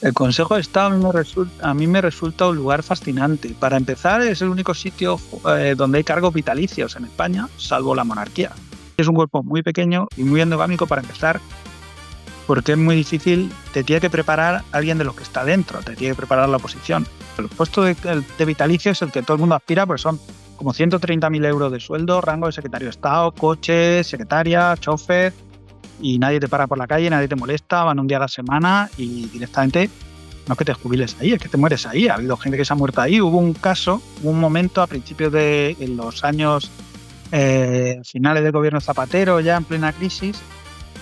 El Consejo de Estado a mí me resulta un lugar fascinante. Para empezar, es el único sitio donde hay cargos vitalicios en España, salvo la monarquía. Es un cuerpo muy pequeño y muy endogámico para empezar, porque es muy difícil, te tiene que preparar alguien de los que está dentro, te tiene que preparar la oposición. El puesto de vitalicio es el que todo el mundo aspira, porque son como 130.000 euros de sueldo, rango de secretario de Estado, coche, secretaria, chofer, y nadie te para por la calle, nadie te molesta, van un día a la semana y directamente no es que te jubiles ahí, es que te mueres ahí. Ha habido gente que se ha muerto ahí. Hubo un caso, un momento a principios de en los años finales del gobierno Zapatero, ya en plena crisis,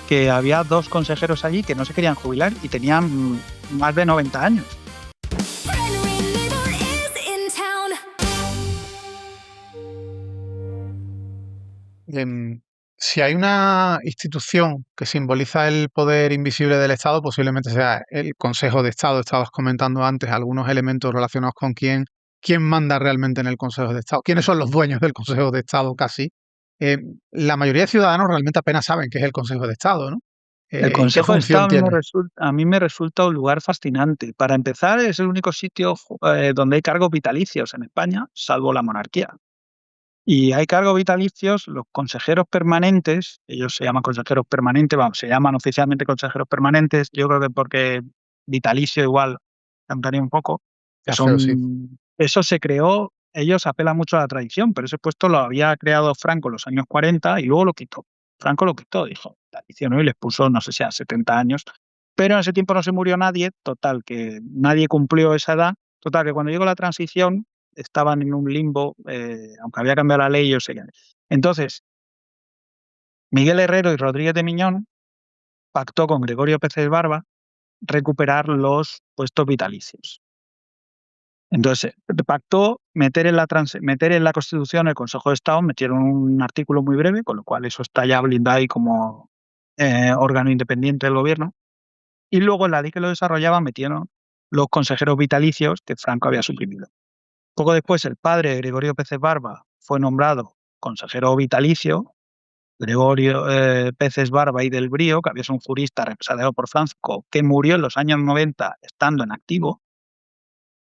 que había dos consejeros allí que no se querían jubilar y tenían más de 90 años. Em, si hay una institución que simboliza el poder invisible del Estado, posiblemente sea el Consejo de Estado. Estabas comentando antes algunos elementos relacionados con quién manda realmente en el Consejo de Estado, quiénes son los dueños del Consejo de Estado casi. La mayoría de ciudadanos realmente apenas saben qué es el Consejo de Estado, ¿no? El ¿Qué Consejo de Estado función tiene? a mí me resulta un lugar fascinante. Para empezar, es el único sitio donde hay cargos vitalicios en España, salvo la monarquía. Y hay cargos vitalicios, los consejeros permanentes, ellos se llaman consejeros permanentes, vamos, se llaman oficialmente consejeros permanentes, yo creo que porque vitalicio igual cambiaría un poco, que Ya feo, sí. eso se creó, ellos apelan mucho a la tradición, pero ese puesto lo había creado Franco en los años 40 y luego lo quitó. Franco lo quitó, dijo, vitalicio no, y les puso, no sé si a 70 años, pero en ese tiempo no se murió nadie, total, que nadie cumplió esa edad, total, que cuando llegó la transición, estaban en un limbo, aunque había cambiado la ley, ellos seguían. Entonces, Miguel Herrero y Rodríguez de Miñón pactó con Gregorio Pérez Barba recuperar los puestos vitalicios. Entonces, pactó meter en la Constitución el Consejo de Estado, metieron un artículo muy breve, con lo cual eso está ya blindado ahí como órgano independiente del gobierno. Y luego en la ley que lo desarrollaba metieron los consejeros vitalicios que Franco había suprimido. Poco después, el padre de Gregorio Pérez Barba fue nombrado consejero vitalicio. Gregorio Peces Barba y del Brío, que había sido un jurista represaliado por Franco, que murió en los años 90 estando en activo,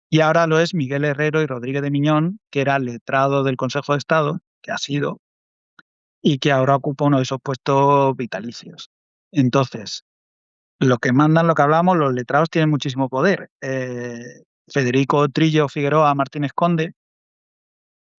y ahora lo es Miguel Herrero y Rodríguez de Miñón, que era letrado del Consejo de Estado, que ha sido, y que ahora ocupa uno de esos puestos vitalicios. Entonces, lo que mandan, lo que hablamos, los letrados tienen muchísimo poder. Federico Trillo Figueroa Martínez Conde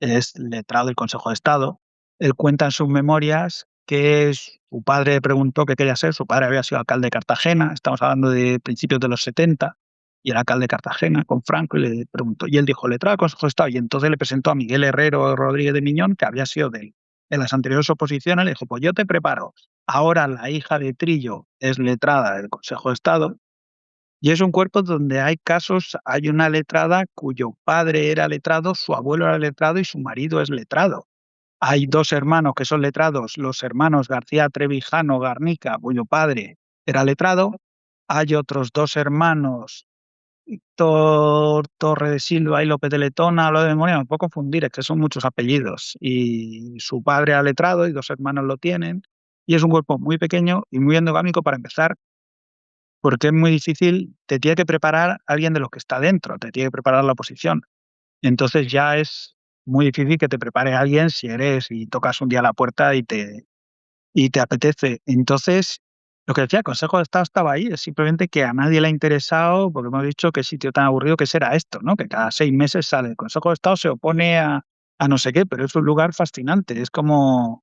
es letrado del Consejo de Estado. Él cuenta en sus memorias que su padre le preguntó qué quería ser. Su padre había sido alcalde de Cartagena, estamos hablando de principios de los 70, y era alcalde de Cartagena con Franco, y le preguntó, y él dijo, letrado del Consejo de Estado, y entonces le presentó a Miguel Herrero Rodríguez de Miñón, que había sido de él. En las anteriores oposiciones le dijo, pues yo te preparo. Ahora la hija de Trillo es letrada del Consejo de Estado, y es un cuerpo donde hay casos, hay una letrada cuyo padre era letrado, su abuelo era letrado y su marido es letrado. Hay dos hermanos que son letrados, los hermanos García Trevijano Garnica, cuyo padre era letrado. Hay otros dos hermanos, Torre de Silva y López de Letona, lo de memoria, me puedo confundir, es que son muchos apellidos. Y su padre era letrado y dos hermanos lo tienen. Y es un cuerpo muy pequeño y muy endogámico para empezar, porque es muy difícil, te tiene que preparar alguien de los que está dentro, te tiene que preparar la oposición. Entonces ya es muy difícil que te prepare alguien si eres y tocas un día la puerta y te apetece. Entonces, lo que decía, el Consejo de Estado estaba ahí, es simplemente que a nadie le ha interesado, porque hemos dicho qué sitio tan aburrido que será esto, ¿no? Que cada 6 meses sale el Consejo de Estado, se opone a no sé qué, pero es un lugar fascinante, es como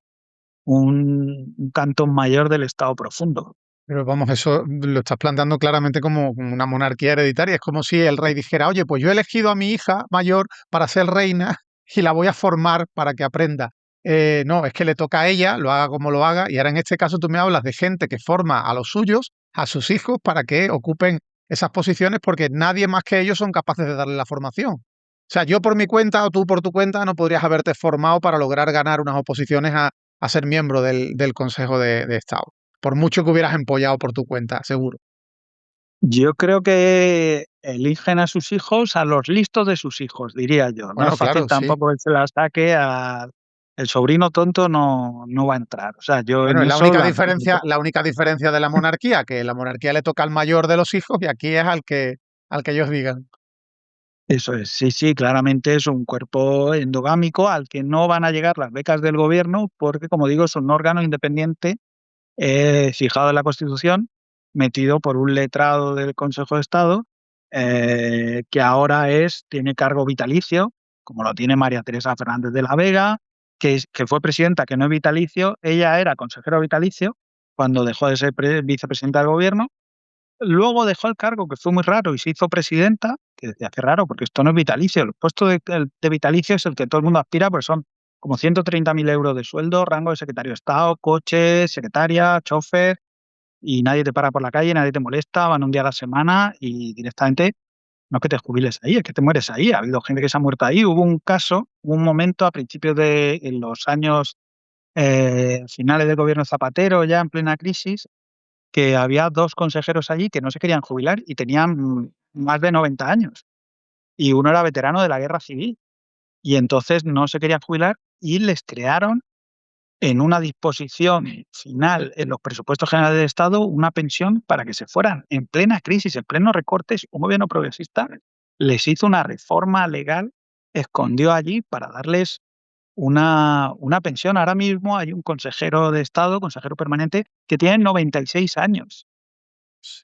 un cantón mayor del Estado profundo. Pero vamos, eso lo estás planteando claramente como una monarquía hereditaria. Es como si el rey dijera, oye, pues yo he elegido a mi hija mayor para ser reina y la voy a formar para que aprenda. No, es que le toca a ella, lo haga como lo haga. Y ahora en este caso tú me hablas de gente que forma a los suyos, a sus hijos, para que ocupen esas posiciones porque nadie más que ellos son capaces de darle la formación. O sea, yo por mi cuenta o tú por tu cuenta no podrías haberte formado para lograr ganar unas oposiciones a ser miembro del Consejo de Estado. Por mucho que hubieras empollado por tu cuenta, seguro. Yo creo que eligen a sus hijos, a los listos de sus hijos, diría yo. No es Bueno, fácil claro, sí. tampoco que se la saque el sobrino tonto no va a entrar. O sea, yo Bueno, en es eso lo anticipo. la única diferencia de la monarquía, que la monarquía le toca al mayor de los hijos y aquí es al que ellos digan. Eso es, sí, sí, claramente es un cuerpo endogámico al que no van a llegar las becas del gobierno porque, como digo, es un órgano independiente fijado en la Constitución, metido por un letrado del Consejo de Estado, que ahora tiene cargo vitalicio, como lo tiene María Teresa Fernández de la Vega, que fue presidenta, que no es vitalicio, ella era consejero vitalicio cuando dejó de ser vicepresidenta del gobierno. Luego dejó el cargo, que fue muy raro, y se hizo presidenta, que decía, qué raro, porque esto no es vitalicio. El puesto de vitalicio es el que todo el mundo aspira, pues son como 130.000 euros de sueldo, rango de secretario de Estado, coche, secretaria, chofer, y nadie te para por la calle, nadie te molesta, van un día a la semana y directamente no es que te jubiles ahí, es que te mueres ahí. Ha habido gente que se ha muerto ahí. Hubo un caso, hubo un momento a principios de en los años finales del gobierno Zapatero, ya en plena crisis, que había 2 consejeros allí que no se querían jubilar y tenían más de 90 años. Y uno era veterano de la guerra civil. Y entonces no se querían jubilar y les crearon en una disposición final en los presupuestos generales del Estado una pensión para que se fueran en plena crisis, en pleno recortes. Un gobierno progresista les hizo una reforma legal, escondió allí para darles una pensión. Ahora mismo hay un consejero de Estado, consejero permanente, que tiene 96 años.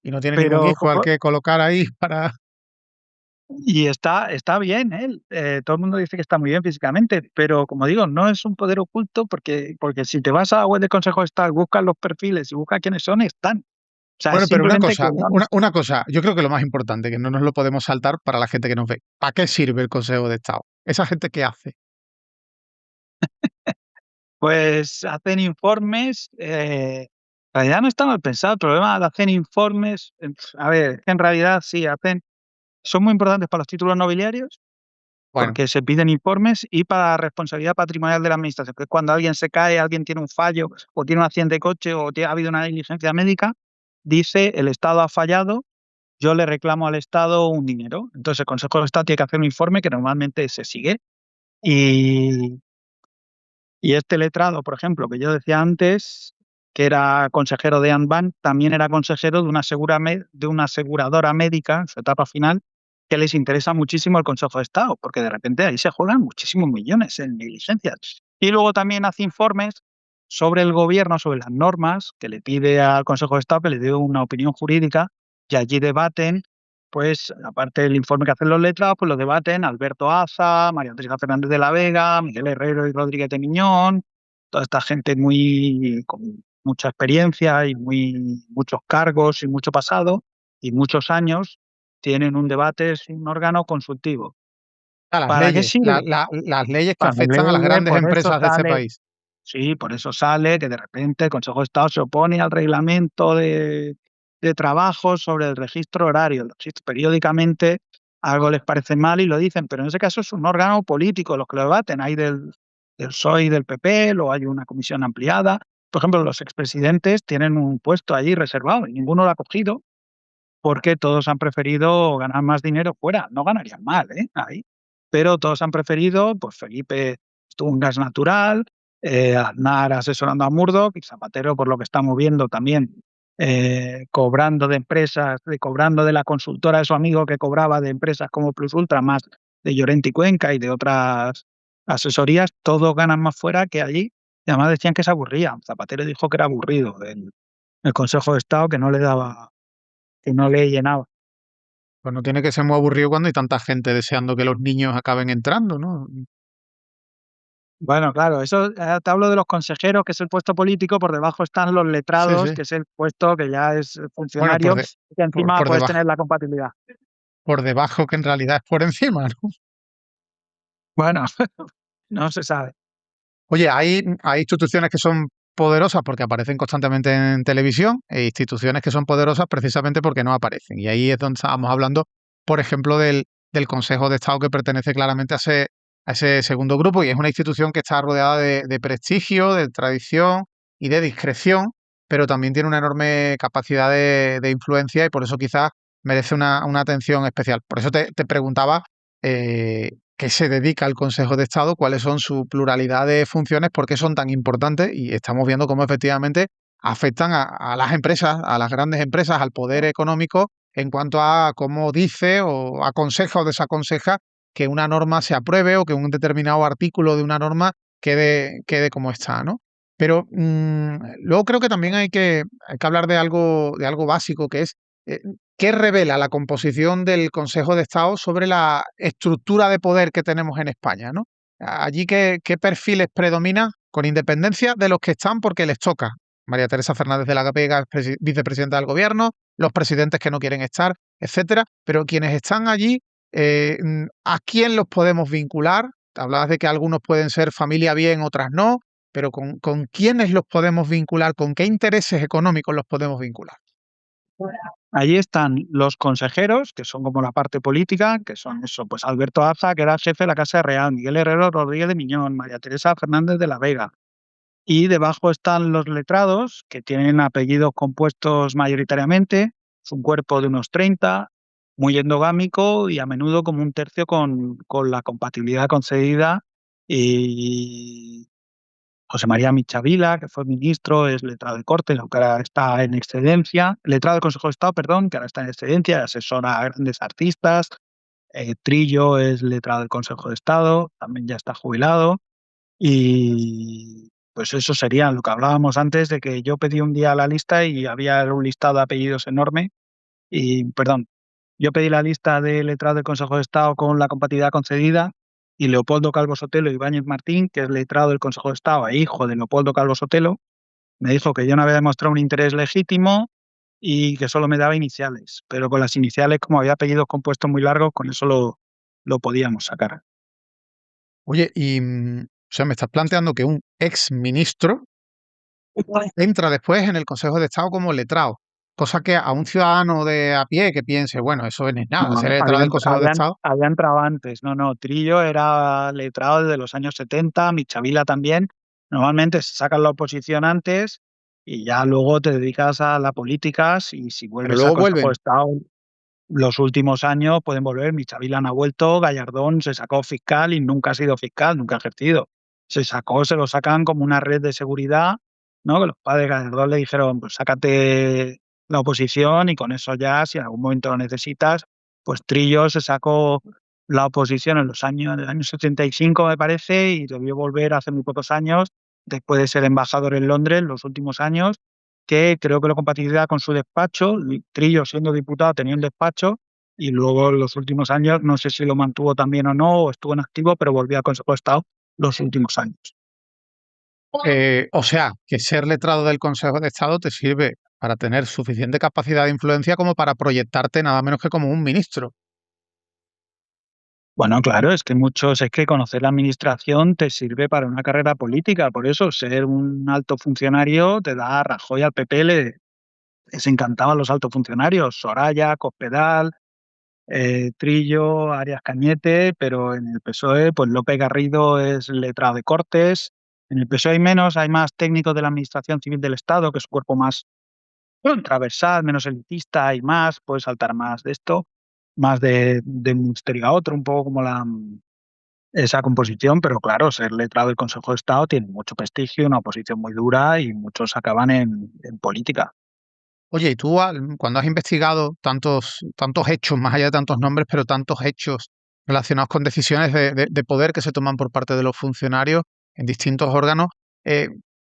Y no tiene ningún Pero hijo al que colocar ahí para... y está bien él, todo el mundo dice que está muy bien físicamente, pero como digo, no es un poder oculto porque si te vas a la web del Consejo de Estado, buscas los perfiles y buscas quiénes son, están. O sea, es Bueno, pero simplemente que no una cosa, yo creo que lo más importante, que no nos lo podemos saltar para la gente que nos ve. ¿Para qué sirve el Consejo de Estado? ¿Esa gente qué hace? pues hacen informes, en realidad no está mal pensado, el problema de hacer informes, a ver, en realidad sí hacen son muy importantes para los títulos nobiliarios, Bueno, porque se piden informes y para la responsabilidad patrimonial de la administración, que es cuando alguien se cae, alguien tiene un fallo o tiene un accidente de coche o ha habido una negligencia médica, dice el Estado ha fallado, yo le reclamo al Estado un dinero. Entonces el Consejo de Estado tiene que hacer un informe que normalmente se sigue y, y este letrado, por ejemplo, que yo decía antes, que era consejero de ANBAN, también era consejero de de una aseguradora médica en su etapa final, que les interesa muchísimo el Consejo de Estado, porque de repente ahí se juegan muchísimos millones en negligencias. Y luego también hace informes sobre el gobierno, sobre las normas, que le pide al Consejo de Estado que le dé una opinión jurídica, y allí debaten, pues, aparte del informe que hacen los letrados, pues lo debaten Alberto Aza, María Teresa Fernández de la Vega, Miguel Herrero y Rodríguez de Miñón, toda esta gente muy con mucha experiencia y muchos cargos y mucho pasado y muchos años, tienen un debate, es un órgano consultivo. las ¿Para qué leyes, sirve? las leyes que Para afectan a las leer, grandes por eso empresas de este sale país. sí, por eso sale que de repente el Consejo de Estado se opone al reglamento de trabajo sobre el registro horario. El registro periódicamente algo les parece mal y lo dicen, pero en ese caso es un órgano político los que lo debaten. Hay del PSOE y del PP, luego hay una comisión ampliada. Por ejemplo, los expresidentes tienen un puesto allí reservado y ninguno lo ha cogido porque todos han preferido ganar más dinero fuera. No ganarían mal, ahí. Pero todos han preferido, pues Felipe estuvo en gas natural, Aznar asesorando a Murdoch y Zapatero, por lo que estamos viendo también, cobrando de empresas, cobrando de la consultora de su amigo que cobraba de empresas como Plus Ultra, más de Llorente y Cuenca y de otras asesorías, todos ganan más fuera que allí. Y además decían que se aburrían. Zapatero dijo que era aburrido el Consejo de Estado, que no le llenaba. Pues no tiene que ser muy aburrido cuando hay tanta gente deseando que los niños acaben entrando, ¿no? Bueno, claro, eso te hablo de los consejeros, que es el puesto político, por debajo están los Sí, letrados, sí. que es el puesto que ya es Bueno, funcionario, y que encima por puedes debajo, tener la compatibilidad. por debajo que en realidad es por encima, ¿no? Bueno, no se sabe. Oye, hay instituciones que son poderosas porque aparecen constantemente en televisión e instituciones que son poderosas precisamente porque no aparecen. Y ahí es donde estábamos hablando, por ejemplo, del Consejo de Estado que pertenece claramente a ese segundo grupo y es una institución que está rodeada de prestigio, de tradición y de discreción, pero también tiene una enorme capacidad de influencia y por eso quizás merece una atención especial. Por eso te preguntaba qué se dedica el Consejo de Estado, cuáles son su pluralidad de funciones, por qué son tan importantes y estamos viendo cómo efectivamente afectan a las empresas, a las grandes empresas, al poder económico en cuanto a cómo dice o aconseja o desaconseja que una norma se apruebe o que un determinado artículo de una norma quede como está, ¿no? Pero luego creo que también hay que hablar de algo básico que es eh, ¿qué revela la composición del Consejo de Estado sobre la estructura de poder que tenemos en España, ¿no? Allí, ¿qué perfiles predominan con independencia de los que están porque les toca? María Teresa Fernández de la Vega, vicepresidenta del Gobierno, los presidentes que no quieren estar, etcétera. Pero quienes están allí, ¿a quién los podemos vincular? Hablabas de que algunos pueden ser familia bien, otras no, pero ¿con quiénes los podemos vincular? ¿Con qué intereses económicos los podemos vincular? Allí están los consejeros, que son como la parte política, que son eso, pues Alberto Aza, que era jefe de la Casa Real, Miguel Herrero Rodríguez de Miñón, María Teresa Fernández de la Vega. Y debajo están los letrados, que tienen apellidos compuestos mayoritariamente, es un cuerpo de unos 30, muy endogámico y a menudo como un tercio con la compatibilidad concedida. Y José María Michavila, que fue ministro, es letrado de Cortes, aunque ahora está en excedencia. Letrado del Consejo de Estado, perdón, que ahora está en excedencia, asesora a grandes artistas. Trillo es letrado del Consejo de Estado, también ya está jubilado. Y pues eso sería lo que hablábamos antes de que yo pedí un día la lista y había un listado de apellidos enorme. Y, perdón, yo pedí la lista de letrados del Consejo de Estado con la compatibilidad concedida y Leopoldo Calvo Sotelo Ibáñez Martín, que es letrado del Consejo de Estado e hijo de Leopoldo Calvo Sotelo, me dijo que yo no había demostrado un interés legítimo y que solo me daba iniciales. Pero con las iniciales, como había apellidos compuestos muy largos, con eso lo podíamos sacar. Oye, o sea, me estás planteando que un ex ministro entra después en el Consejo de Estado como letrado, cosa que a un ciudadano de a pie que piense, bueno, eso no es nada, ser No, letrado del Consejo de Estado. había entrado antes. No, no, Trillo era letrado desde los años 70, Michavila también. Normalmente se sacan la oposición antes y ya luego te dedicas a la política y si Pero vuelves al luego Consejo de vuelven. Estado, los últimos años pueden volver. Michavila no ha vuelto, Gallardón se sacó fiscal y nunca ha sido fiscal, nunca ha ejercido. Se lo sacan como una red de seguridad, ¿no? Que los padres de Gallardón le dijeron, pues sácate la oposición y con eso ya, si en algún momento lo necesitas, pues Trillo se sacó la oposición en el año 75, me parece, y debió volver hace muy pocos años, después de ser embajador en Londres, los últimos años, que creo que lo compatibilidad con su despacho. Trillo, siendo diputado, tenía un despacho y luego en los últimos años, no sé si lo mantuvo también o no, o estuvo en activo, pero volvió al Consejo de Estado los últimos años. O sea, que ser letrado del Consejo de Estado te sirve para tener suficiente capacidad de influencia como para proyectarte nada menos que como un ministro. Bueno, claro, es que conocer la administración te sirve para una carrera política, por eso ser un alto funcionario te da a Rajoy al PP, les encantaban los altos funcionarios, Soraya, Cospedal, Trillo, Arias Cañete, pero en el PSOE, pues López Garrido es letrado de Cortes. En el PSOE hay menos, hay más técnicos de la Administración Civil del Estado, que es un cuerpo más transversal, menos elitista, hay más, puede saltar más de esto, más de un ministerio a otro, un poco como esa composición, pero claro, ser letrado del Consejo de Estado tiene mucho prestigio, una posición muy dura y muchos acaban en política. Oye, y tú cuando has investigado tantos hechos, más allá de tantos nombres, pero tantos hechos relacionados con decisiones de poder que se toman por parte de los funcionarios en distintos órganos, eh,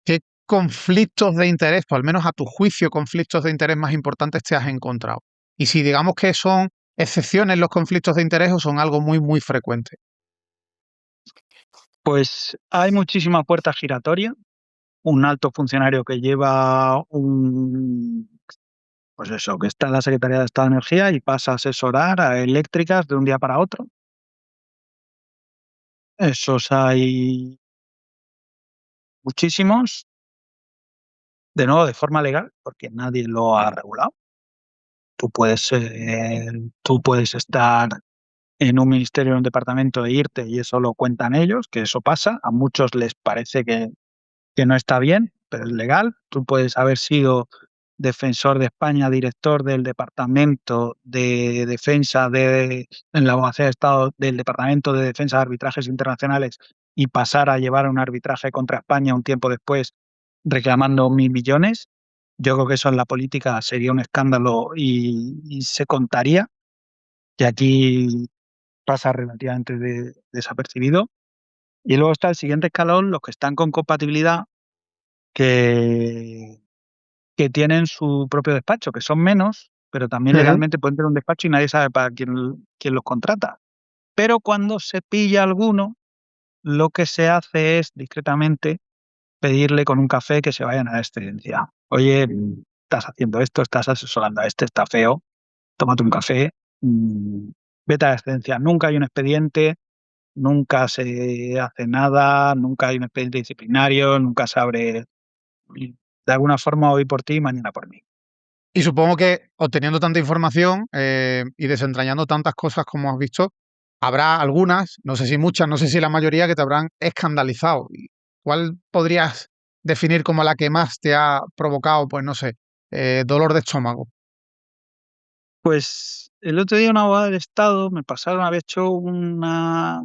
¿qué conflictos de interés, o al menos a tu juicio, conflictos de interés más importantes te has encontrado? Y si digamos que son excepciones los conflictos de interés o son algo muy, muy frecuente. Pues hay muchísima puerta giratoria, un alto funcionario que lleva pues eso, que está en la Secretaría de Estado de Energía y pasa a asesorar a eléctricas de un día para otro. Esos hay muchísimos, de nuevo de forma legal, porque nadie lo ha regulado. Tú puedes estar en un ministerio, en un departamento e irte y eso lo cuentan ellos, que eso pasa. A muchos les parece que no está bien, pero es legal. Tú puedes haber sido defensor de España, director del Departamento de Defensa en la Abogacía de Estado del Departamento de Defensa de Arbitrajes Internacionales y pasar a llevar un arbitraje contra España un tiempo después reclamando 1.000 millones. Yo creo que eso en la política sería un escándalo y se contaría, que aquí pasa relativamente desapercibido. Y luego está el siguiente escalón, los que están con compatibilidad, que que tienen su propio despacho, que son menos, pero también Ujú. legalmente pueden tener un despacho y nadie sabe para quién los contrata. Pero cuando se pilla alguno, lo que se hace es discretamente pedirle con un café que se vayan a la excedencia. Oye, estás haciendo esto, estás asesorando a este, está feo, tómate un café, mm, vete a la excedencia. Nunca hay un expediente, nunca se hace nada, nunca hay un expediente disciplinario, nunca se abre, de alguna forma hoy por ti, mañana por mí. Y supongo que obteniendo tanta información y desentrañando tantas cosas como has visto, habrá algunas, no sé si muchas, no sé si la mayoría, que te habrán escandalizado. ¿Y cuál podrías definir como la que más te ha provocado, pues no sé, dolor de estómago? Pues el otro día una abogada del Estado me pasaron, había hecho un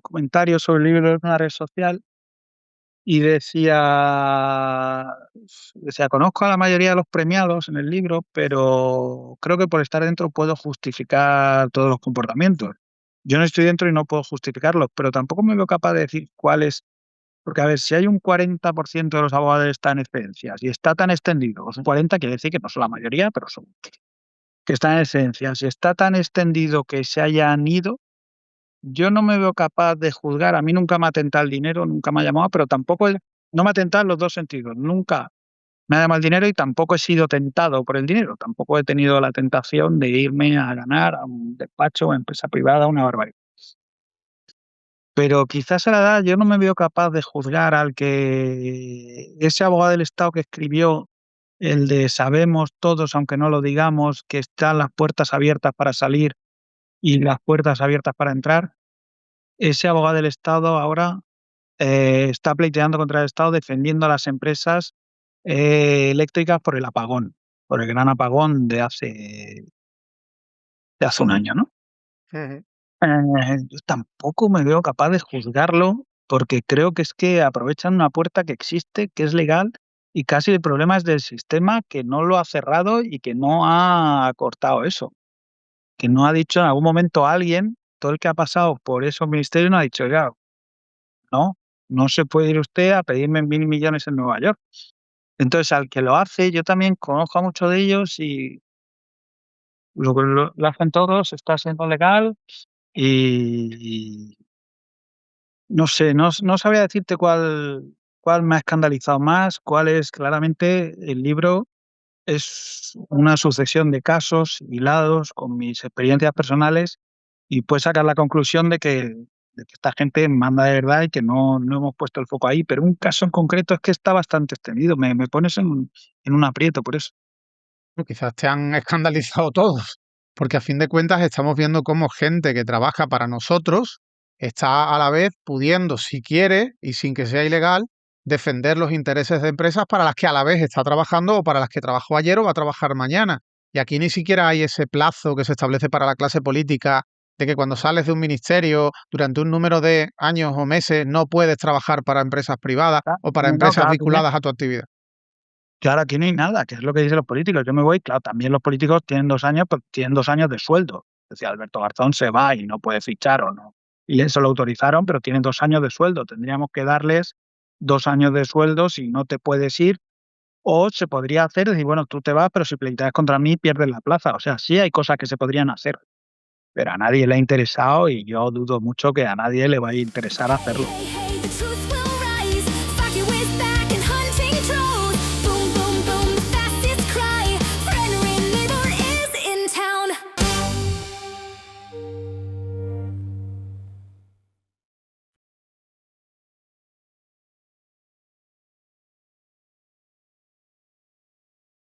comentario sobre el libro en una red social y decía, conozco a la mayoría de los premiados en el libro, pero creo que por estar dentro puedo justificar todos los comportamientos. Yo no estoy dentro y no puedo justificarlos, pero tampoco me veo capaz de decir cuáles, porque a ver, si hay un 40% de los abogados que están en excedencias y está tan extendido, pues un 40 quiere decir que no son la mayoría, pero son que está en esencia. Si está tan extendido que se hayan ido, yo no me veo capaz de juzgar. A mí nunca me ha tentado el dinero, nunca me ha llamado, pero tampoco no me ha tentado en los dos sentidos. Nunca me ha llamado el dinero y tampoco he sido tentado por el dinero. Tampoco he tenido la tentación de irme a ganar a un despacho o empresa privada, una barbaridad. Pero quizás a la edad yo no me veo capaz de juzgar al que ese abogado del Estado que escribió el de sabemos todos, aunque no lo digamos, que están las puertas abiertas para salir y las puertas abiertas para entrar. Ese abogado del Estado ahora está pleiteando contra el Estado defendiendo a las empresas eléctricas por el apagón, por el gran apagón de hace un año, ¿no? Ujú. Yo tampoco me veo capaz de juzgarlo porque creo que es que aprovechan una puerta que existe, que es legal, y casi el problema es del sistema que no lo ha cerrado y que no ha cortado eso. Que no ha dicho en algún momento alguien, todo el que ha pasado por esos ministerios no ha dicho: "Oiga, no, no se puede ir usted a pedirme 1.000 millones en Nueva York". Entonces, al que lo hace, yo también conozco a muchos de ellos y lo hacen todos, está siendo legal y no sé, no sabría decirte cuál me ha escandalizado más, cuál es claramente el libro. Es una sucesión de casos hilados con mis experiencias personales y puedes sacar la conclusión de que esta gente manda de verdad y que no hemos puesto el foco ahí, pero un caso en concreto es que está bastante extendido, me pones en un aprieto por eso. O quizás te han escandalizado todos, porque a fin de cuentas estamos viendo cómo gente que trabaja para nosotros está a la vez pudiendo, si quiere y sin que sea ilegal, defender los intereses de empresas para las que a la vez está trabajando o para las que trabajó ayer o va a trabajar mañana. Y aquí ni siquiera hay ese plazo que se establece para la clase política de que cuando sales de un ministerio durante un número de años o meses no puedes trabajar para empresas privadas o para No, empresas claro, vinculadas a tu actividad. claro, aquí no hay nada, que es lo que dicen los políticos. Yo me voy, claro, también los políticos tienen 2 años, pero tienen 2 años de sueldo. Es decir, Alberto Garzón se va y no puede fichar o no. Y eso lo autorizaron, pero tienen 2 años de sueldo. Tendríamos que darles 2 años de sueldo si no te puedes ir. O se podría hacer, decir, bueno, tú te vas, pero si pleiteas contra mí, pierdes la plaza. O sea, sí hay cosas que se podrían hacer, pero a nadie le ha interesado y yo dudo mucho que a nadie le vaya a interesar hacerlo.